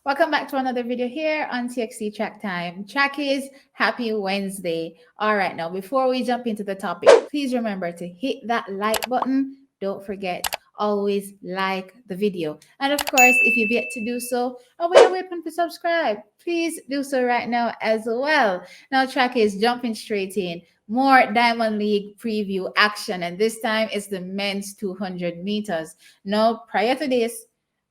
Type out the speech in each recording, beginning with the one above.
Welcome back to another video here on TXC Track Time. Trackies, happy Wednesday. All right, now before we jump into the topic, please remember to hit that like button. Don't forget, always like the video. And of course, if you've yet to do so, or we are waiting to subscribe, please do so right now as well. Now, Trackies, jumping straight in. More Diamond League preview action, and this time it's the men's 200 meters. Now, prior to this,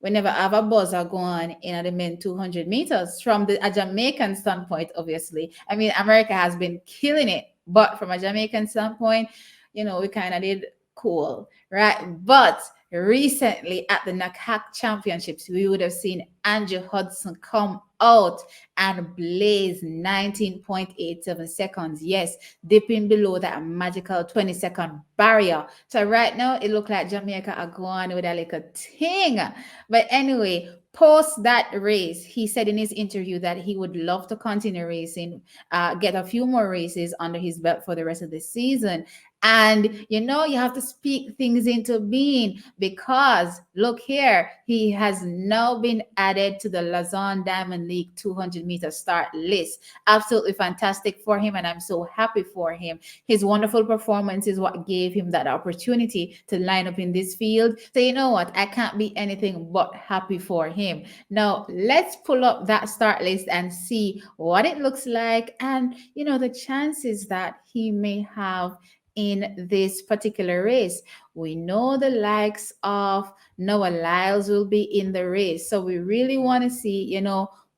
we never have a buzzer going in the men 200 meters from a Jamaican standpoint, obviously. I mean, America has been killing it, but from a Jamaican standpoint, we kind of did cool, right? But recently at the NACAC championships, we would have seen Andrew Hudson come out and blaze 19.87 seconds. Yes, dipping below that magical 20-second barrier. So right now, it looked like Jamaica are going with a little thing. But anyway, post that race, he said in his interview that he would love to continue racing, get a few more races under his belt for the rest of the season. And you have to speak things into being, because look here, he has now been added to the Lausanne Diamond League 200-meter start list. Absolutely fantastic for him, and I'm so happy for him. His wonderful performance is what gave him that opportunity to line up in this field. So you know what? I can't be anything but happy for him. Now, let's pull up that start list and see what it looks like, and the chances that he may have in this particular race. We know the likes of Noah Lyles will be in the race. So we really want to see,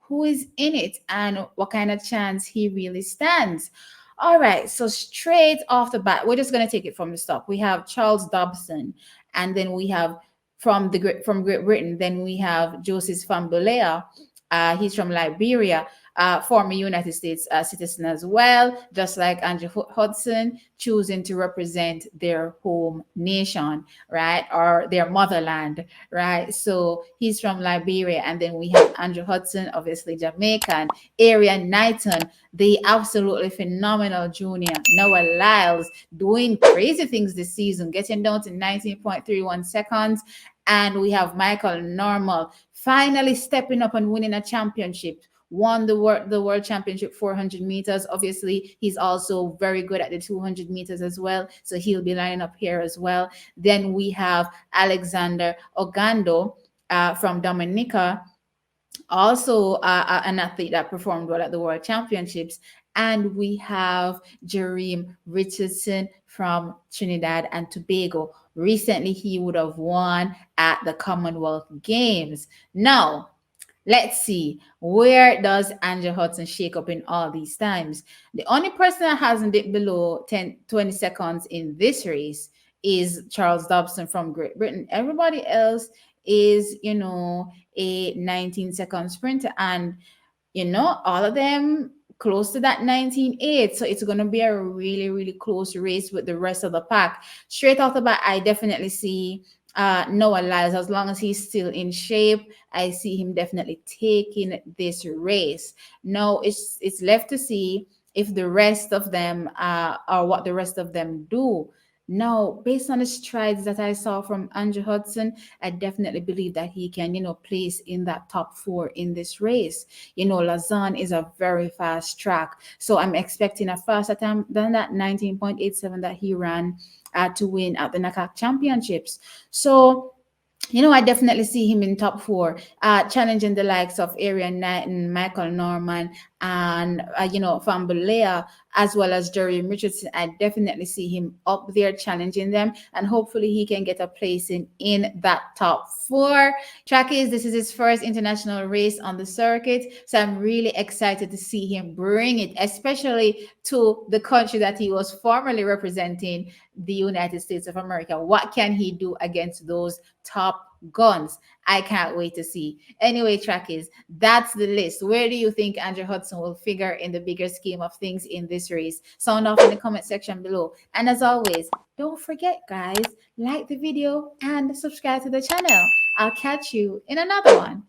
who is in it and what kind of chance he really stands. All right, so straight off the bat, we're just going to take it from the top. We have Charles Dobson, and then we have from Great Britain, then we have Joseph Fambulea. He's from Liberia, former United States citizen as well, just like Andrew Hudson, choosing to represent their home nation, right, or their motherland, right? So he's from Liberia, and then we have Andrew Hudson, obviously Jamaican, erriyonknighton, the absolutely phenomenal junior, Noah Lyles, doing crazy things this season, getting down to 19.31 seconds. And we have Michael Normal finally stepping up and winning a championship. Won the world championship 400 meters. Obviously, he's also very good at the 200 meters as well. So he'll be lining up here as well. Then we have Alexander Ogando from Dominica, also an athlete that performed well at the world championships. And we have Jareem Richardson from Trinidad and Tobago. Recently, he would have won at the Commonwealth Games. Now, let's see, where does Andrew Hudson shake up in all these times? The only person that hasn't dipped below 20 seconds in this race is Charles Dobson from Great Britain. Everybody else is, a 19-second sprinter, and, all of them close to that 19.8. So it's going to be a really, really close race with the rest of the pack. Straight off the bat, I definitely see Noah Lyles. As long as he's still in shape, I see him definitely taking this race. Now it's left to see if the rest of them or what the rest of them do. Now, based on the strides that I saw from Andrew Hudson, I definitely believe that he can, place in that top 4 in this race. Lausanne is a very fast track, so I'm expecting a faster time than that 19.87 that he ran to win at the NACAC championships. So, I definitely see him in top 4, challenging the likes of erriyonknighton, Michael Norman, and Fambulea, as well as Jareem Richardson. I definitely see him up there challenging them, and hopefully he can get a place in that top 4. Trackies, this is his first international race on the circuit, so I'm really excited to see him bring it, especially to the country that he was formerly representing, the United States of America. What can he do against those top guns? I can't wait to see. Anyway, Trackies, that's the list. Where do you think Andrew Hudson will figure in the bigger scheme of things in this race? Sound off in the comment section below. And as always, don't forget, guys, like the video and subscribe to the channel. I'll catch you in another one.